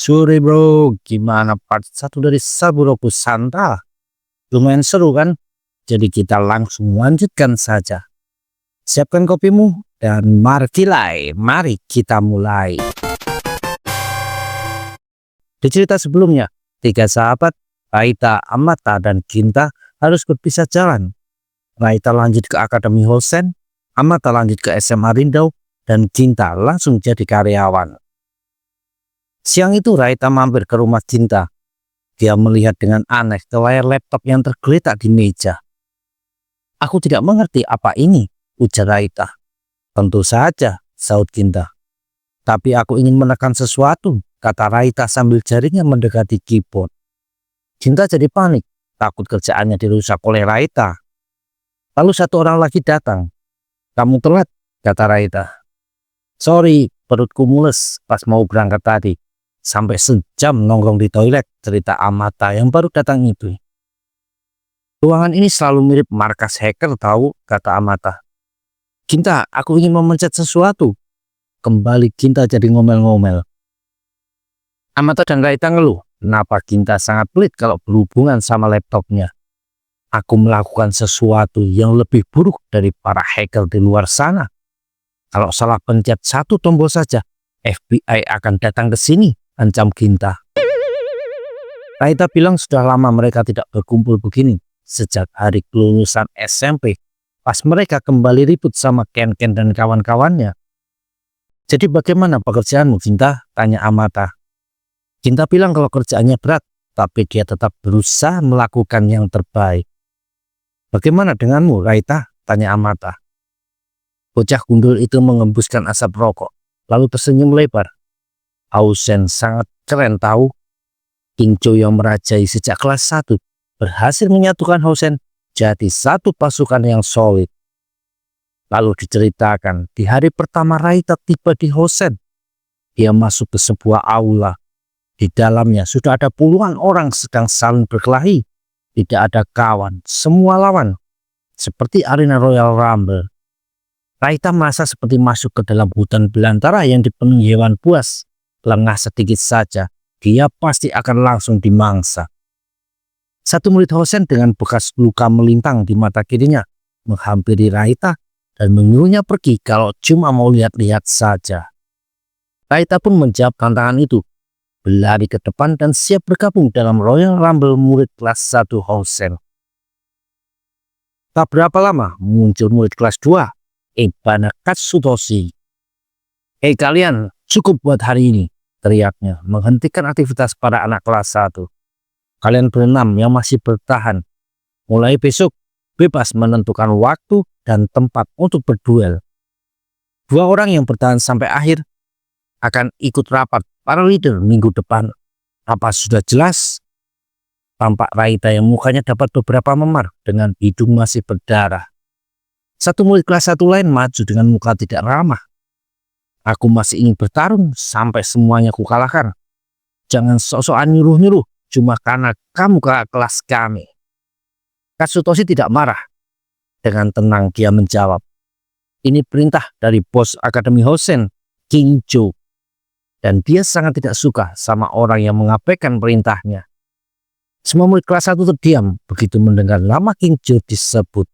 Sore bro, gimana part satu dari Saburoku Santa? Lumayan seru kan? Jadi kita langsung lanjutkan saja. Siapkan kopimu dan mari kita mulai. Di cerita sebelumnya, tiga sahabat, Raita, Amata, dan Ginta harus berpisah jalan. Raita lanjut ke Akademi Hosen, Amata lanjut ke SMA Rindau, dan Ginta langsung jadi karyawan. Siang itu Raita mampir ke rumah Ginta. Dia melihat dengan aneh ke layar laptop yang tergeletak di meja. "Aku tidak mengerti apa ini," ujar Raita. "Tentu saja," sahut Ginta. "Tapi aku ingin menekan sesuatu," kata Raita sambil jarinya mendekati keyboard. Ginta jadi panik, takut kerjaannya dirusak oleh Raita. Lalu satu orang lagi datang. "Kamu telat," kata Raita. "Sorry, perutku mules pas mau berangkat tadi. Sampai sejam nongkrong di toilet," cerita Amata yang baru datang itu. "Ruangan ini selalu mirip markas hacker tahu," kata Amata. "Ginta, aku ingin memencet sesuatu." Kembali Ginta jadi ngomel-ngomel. Amata dan Raita ngeluh, kenapa Ginta sangat pelit kalau berhubungan sama laptopnya. "Aku melakukan sesuatu yang lebih buruk dari para hacker di luar sana. Kalau salah pencet satu tombol saja, FBI akan datang ke sini," ancam Ginta. Raita bilang sudah lama mereka tidak berkumpul begini sejak hari kelulusan SMP, pas mereka kembali ribut sama Ken-Ken dan kawan-kawannya. "Jadi bagaimana pekerjaanmu, Ginta?" tanya Amata. Ginta bilang kalau kerjaannya berat, tapi dia tetap berusaha melakukan yang terbaik. "Bagaimana denganmu, Raita?" tanya Amata. Bocah gundul itu mengembuskan asap rokok, lalu tersenyum lebar. "Ausen sangat keren tahu. King Cho yang merajai sejak kelas 1 berhasil menyatukan Hosen jadi satu pasukan yang solid." Lalu diceritakan di hari pertama Raita tiba di Hosen. Dia masuk ke sebuah aula. Di dalamnya sudah ada puluhan orang sedang saling berkelahi. Tidak ada kawan, semua lawan. Seperti arena Royal Rumble. Raita merasa seperti masuk ke dalam hutan belantara yang dipenuhi hewan buas. Lengah sedikit saja, dia pasti akan langsung dimangsa. Satu murid Hosen dengan bekas luka melintang di mata kirinya menghampiri Raita dan menyuruhnya pergi kalau cuma mau lihat-lihat saja. Raita pun menjawab tantangan itu, berlari ke depan dan siap bergabung dalam Royal Rumble murid kelas 1 Hosen. Tak berapa lama muncul murid kelas 2, Ibana Katsutoshi. "Hei kalian, cukup buat hari ini," teriaknya menghentikan aktivitas para anak kelas 1. "Kalian berenam yang masih bertahan, mulai besok bebas menentukan waktu dan tempat untuk berduel. 2 orang yang bertahan sampai akhir akan ikut rapat para leader minggu depan. Apa sudah jelas?" Tampak Raita yang mukanya dapat beberapa memar dengan hidung masih berdarah. Satu murid kelas 1 lain maju dengan muka tidak ramah. "Aku masih ingin bertarung sampai semuanya kukalahkan. Jangan sok-sokan nyuruh-nyuruh cuma karena kamu kakak kelas kami." Katsutoshi tidak marah. Dengan tenang dia menjawab, "Ini perintah dari bos Akademi Hosen, King Cho. Dan dia sangat tidak suka sama orang yang mengabaikan perintahnya." Semua murid kelas 1 terdiam begitu mendengar nama King Cho disebut.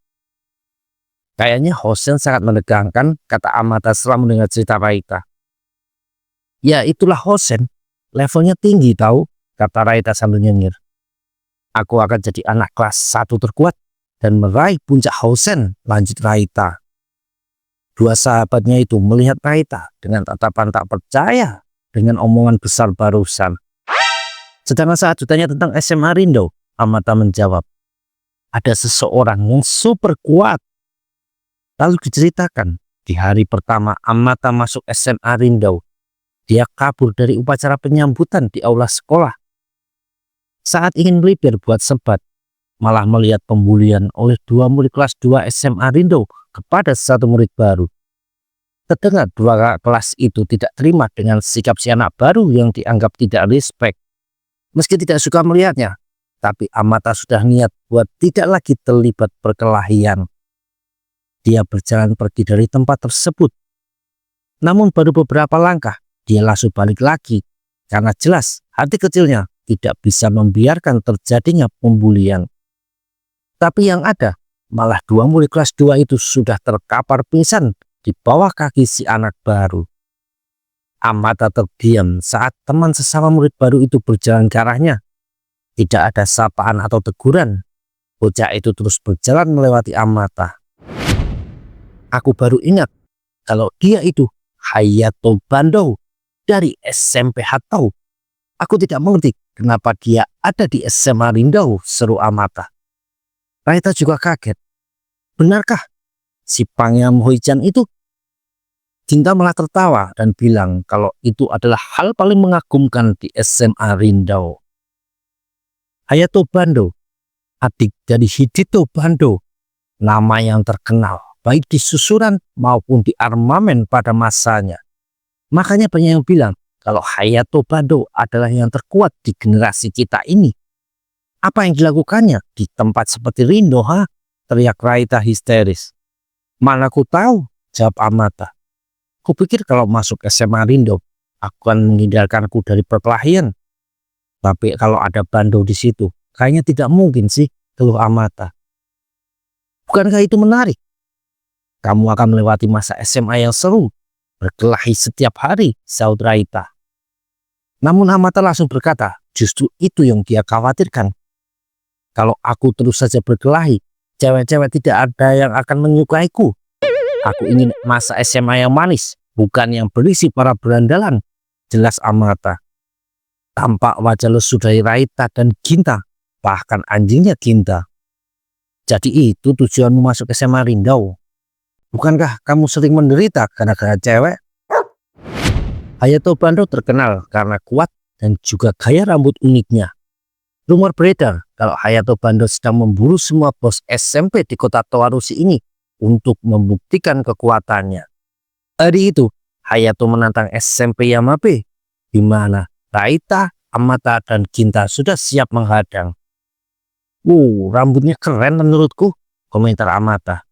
"Kayaknya Hosen sangat menegangkan," kata Amata setelah mendengar cerita Raita. "Ya itulah Hosen, levelnya tinggi tahu," kata Raita sambil nyengir. "Aku akan jadi anak kelas 1 terkuat dan meraih puncak Hosen," lanjut Raita. Dua sahabatnya itu melihat Raita dengan tatapan tak percaya dengan omongan besar barusan. Sedangkan saat ditanya tentang SMA Rindau, Amata menjawab, "Ada seseorang yang super kuat." Lalu diceritakan, di hari pertama Amata masuk SMA Rindau, dia kabur dari upacara penyambutan di aula sekolah. Saat ingin melipir buat sebat, malah melihat pembulian oleh 2 murid kelas 2 SMA Rindau kepada satu murid baru. Terdengar 2 kakak kelas itu tidak terima dengan sikap si anak baru yang dianggap tidak respect. Meski tidak suka melihatnya, tapi Amata sudah niat buat tidak lagi terlibat perkelahian. Dia berjalan pergi dari tempat tersebut. Namun baru beberapa langkah, dia langsung balik lagi karena jelas hati kecilnya tidak bisa membiarkan terjadinya pembulian. Tapi yang ada, malah dua murid kelas 2 itu sudah terkapar pingsan di bawah kaki si anak baru. Amata terdiam saat teman sesama murid baru itu berjalan ke arahnya. Tidak ada sapaan atau teguran. Bocah itu terus berjalan melewati Amata. Aku baru ingat kalau dia itu Hayato Bando dari SMP Hatau. Aku tidak mengerti kenapa dia ada di SMA Rindau, seru Amata. Raita juga kaget. Benarkah si Pangeran Hoichan itu? Ginta malah tertawa dan bilang kalau itu adalah hal paling mengagumkan di SMA Rindau. Hayato Bando, adik dari Hidito Bando, nama yang terkenal baik di susuran maupun di armamen pada masanya. Makanya banyak yang bilang kalau Hayato Bando adalah yang terkuat di generasi kita ini. Apa yang dilakukannya di tempat seperti Rindo, ha? Teriak Raita histeris. Mana ku tahu, jawab Amata. Kupikir kalau masuk SMA Rindo akan menghindarkanku dari perkelahian. Tapi kalau ada Bando di situ, kayaknya tidak mungkin sih, keluh Amata. Bukankah itu menarik? Kamu akan melewati masa SMA yang seru, berkelahi setiap hari, sahut Raita. Namun Amata langsung berkata, justru itu yang dia khawatirkan. Kalau aku terus saja berkelahi, cewek-cewek tidak ada yang akan menyukaiku. Aku ingin masa SMA yang manis, bukan yang berisi para berandalan, jelas Amata. Tampak wajah lesu dari Raita dan Ginta, bahkan anjingnya Ginta. Jadi itu tujuanmu masuk SMA Rindau. Bukankah kamu sering menderita gara-gara cewek? Hayato Bando terkenal karena kuat dan juga gaya rambut uniknya. Rumor beredar kalau Hayato Bando sedang memburu semua bos SMP di kota Towarushi ini untuk membuktikan kekuatannya. Hari itu, Hayato menantang SMP Yamabe, di mana Raita, Amata, dan Ginta sudah siap menghadang. Rambutnya keren menurutku, komentar Amata.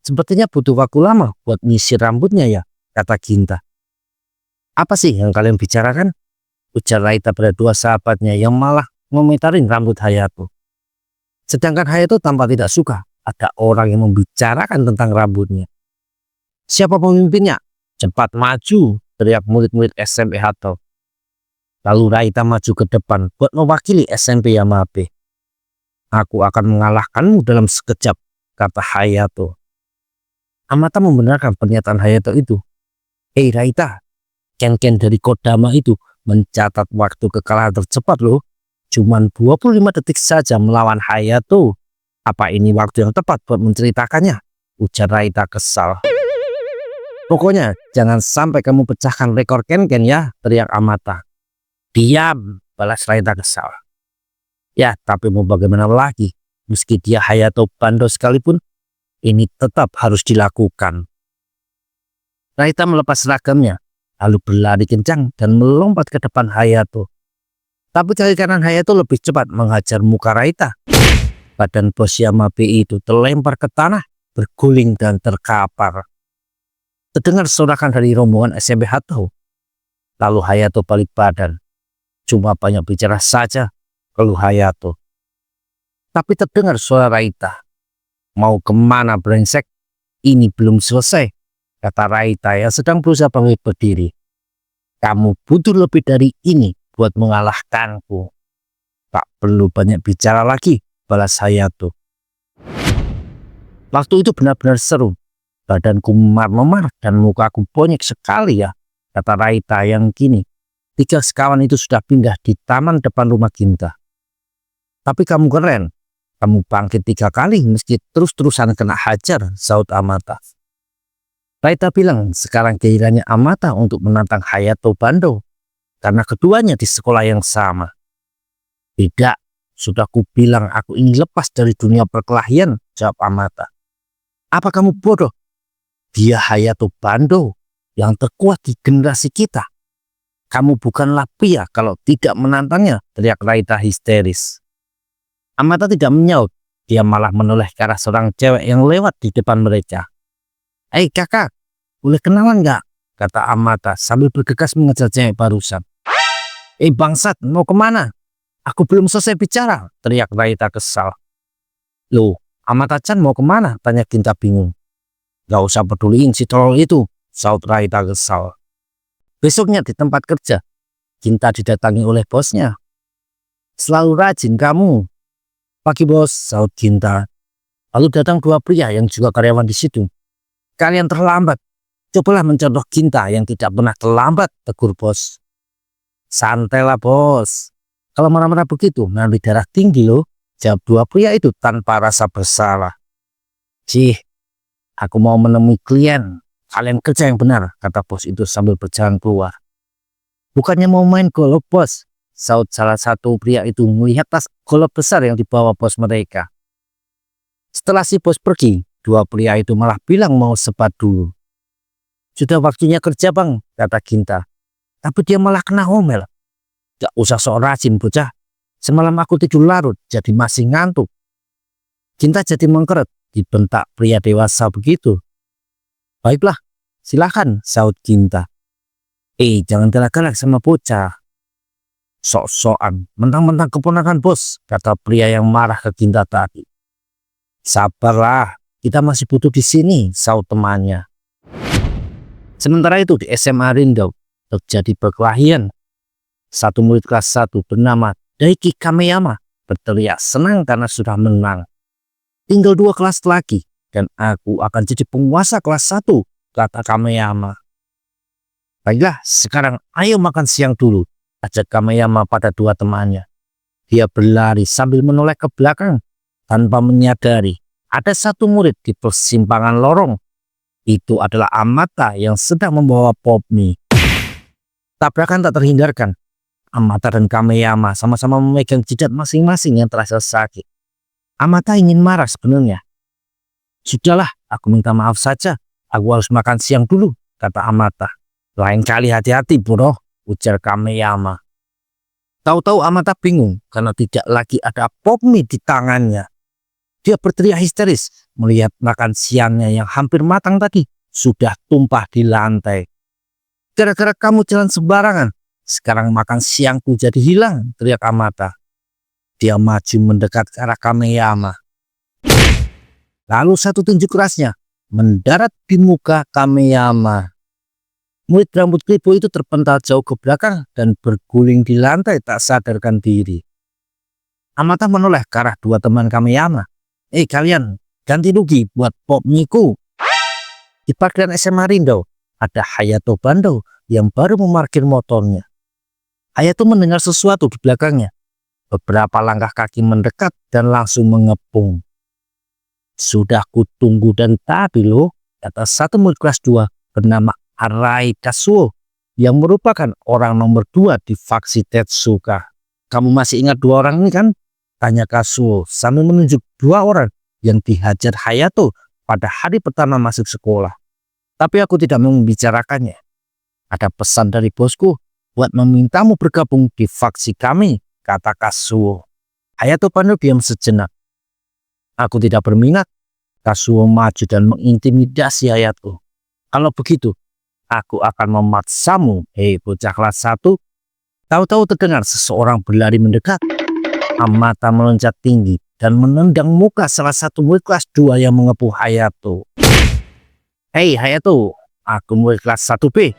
Sepertinya butuh waktu lama buat nyisir rambutnya ya, kata Ginta. Apa sih yang kalian bicarakan? Ujar Raita pada dua sahabatnya yang malah ngomentarin rambut Hayato. Sedangkan Hayato tampak tidak suka ada orang yang membicarakan tentang rambutnya. Siapa pemimpinnya? Cepat maju, teriak murid-murid SMP Hatau. Lalu Raita maju ke depan buat mewakili SMP Yamabe. Aku akan mengalahkanmu dalam sekejap, kata Hayato. Amata membenarkan pernyataan Hayato itu. Hei Raita, Ken-Ken dari Kodama itu mencatat waktu kekalahan tercepat loh. Cuman 25 detik saja melawan Hayato. Apa ini waktu yang tepat buat menceritakannya? Ujar Raita kesal. Pokoknya jangan sampai kamu pecahkan rekor Ken-Ken ya, teriak Amata. Diam, balas Raita kesal. Ya, tapi mau bagaimana lagi? Meski dia Hayato Bando sekalipun, ini tetap harus dilakukan. Raita melepas seragamnya, lalu berlari kencang dan melompat ke depan Hayato. Tapi kaki kanan Hayato lebih cepat menghajar muka Raita. Badan bos Yamabe itu terlempar ke tanah, berguling dan terkapar. Terdengar sorakan dari rombongan SMP Hatau. Lalu Hayato balik badan. Cuma banyak bicara saja, keluh Hayato. Tapi terdengar suara Raita. Mau kemana brengsek? Ini belum selesai, kata Raita yang sedang berusaha bangkit berdiri. Kamu butuh lebih dari ini buat mengalahkanku. Tak perlu banyak bicara lagi, balas Hayato. Waktu itu benar-benar seru. Badanku memar-memar dan mukaku bonyek sekali ya, kata Raita yang kini 3 sekawan itu sudah pindah di taman depan rumah Ginta. Tapi kamu keren. Kamu bangkit 3 kali meski terus-terusan kena hajar, sahut Amata. Raita bilang sekarang gilirannya Amata untuk menantang Hayato Bando karena keduanya di sekolah yang sama. Tidak, sudah kubilang aku ingin lepas dari dunia perkelahian, jawab Amata. Apa kamu bodoh? Dia Hayato Bando yang terkuat di generasi kita. Kamu bukanlah pria kalau tidak menantangnya, teriak Raita histeris. Amata tidak menyaut, dia malah menoleh ke arah seorang cewek yang lewat di depan mereka. Hei kakak, boleh kenalan nggak? Kata Amata sambil bergegas mengejar cewek barusan. Bangsat, mau kemana? Aku belum selesai bicara, teriak Raita kesal. Loh, Amata-chan mau kemana? Tanya Ginta bingung. Gak usah peduliin si tolol itu, saut Raita kesal. Besoknya di tempat kerja, Ginta didatangi oleh bosnya. Selalu rajin kamu. Pagi bos, saut Ginta. Lalu datang dua pria yang juga karyawan di situ. Kalian terlambat. Cobalah mencontoh Ginta yang tidak pernah terlambat, tegur bos. Santailah bos. Kalau marah-marah begitu, nanti darah tinggi loh, jawab dua pria itu tanpa rasa bersalah. Cih, aku mau menemui klien. Kalian kerja yang benar, kata bos itu sambil berjalan keluar. Bukannya mau main golf bos, saut salah satu pria itu melihat tas golf besar yang dibawa bos mereka. Setelah si bos pergi, dua pria itu malah bilang mau sebat dulu. Sudah waktunya kerja bang, kata Ginta. Tapi dia malah kena omel. Gak usah sok rajin bocah. Semalam aku tidur larut jadi masih ngantuk. Ginta jadi mengkeret, dibentak pria dewasa begitu. Baiklah, silahkan, saut Ginta. Jangan galak-galak sama bocah. Sok-sokan, mentang-mentang keponakan bos, kata pria yang marah ke Ginta tadi. Sabarlah, kita masih butuh di sini, saut temannya. Sementara itu di SMA Rindau terjadi perkelahian. Satu murid kelas 1 bernama Daiki Kameyama berteriak senang karena sudah menang. Tinggal 2 kelas lagi dan aku akan jadi penguasa kelas 1, kata Kameyama. Baiklah, sekarang ayo makan siang dulu, ajak Kameyama pada dua temannya. Dia berlari sambil menoleh ke belakang tanpa menyadari ada satu murid di persimpangan lorong. Itu adalah Amata yang sedang membawa pop mie. Tabrakan tak terhindarkan. Amata dan Kameyama sama-sama memegang jidat masing-masing yang terasa sakit. Amata ingin marah sebenarnya. Sudahlah, aku minta maaf saja. Aku harus makan siang dulu, kata Amata. Lain kali hati-hati bro, ujar Kameyama. Tahu-tahu Amata bingung karena tidak lagi ada pop mie di tangannya. Dia berteriak histeris melihat makan siangnya yang hampir matang tadi sudah tumpah di lantai. Gara-gara kamu jalan sembarangan, sekarang makan siangku jadi hilang, teriak Amata. Dia maju mendekat ke arah Kameyama. Lalu satu tinju kerasnya mendarat di muka Kameyama. Murid rambut kribo itu terpental jauh ke belakang dan berguling di lantai tak sadarkan diri. Amata menoleh ke arah dua teman Kameyama. Kalian, ganti rugi buat pop mie-ku. Di parkiran SMA Rindau ada Hayato Bando yang baru memarkir motornya. Hayato mendengar sesuatu di belakangnya. Beberapa langkah kaki mendekat dan langsung mengepung. Sudah kutunggu dan tadi loh, kata satu murid kelas 2 bernama Arai Kazuo yang merupakan orang nomor 2 di faksi Tetsuka. Kamu masih ingat dua orang ini kan? Tanya Kazuo sambil menunjuk dua orang yang dihajar Hayato pada hari pertama masuk sekolah. Tapi aku tidak mau membicarakannya. Ada pesan dari bosku buat memintamu bergabung di faksi kami, kata Kazuo. Hayato Bando diam sejenak. Aku tidak berminat. Kazuo maju dan mengintimidasi Hayato. Kalau begitu, aku akan memaksamu, bocah kelas 1. Tahu-tahu terdengar seseorang berlari mendekat. Amata meloncat tinggi dan menendang muka salah satu murid kelas 2 yang mengepung Hayato. Hayato, aku murid kelas 1B.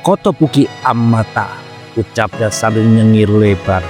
Kotobuki Amata, ucapnya sambil nyengir lebar.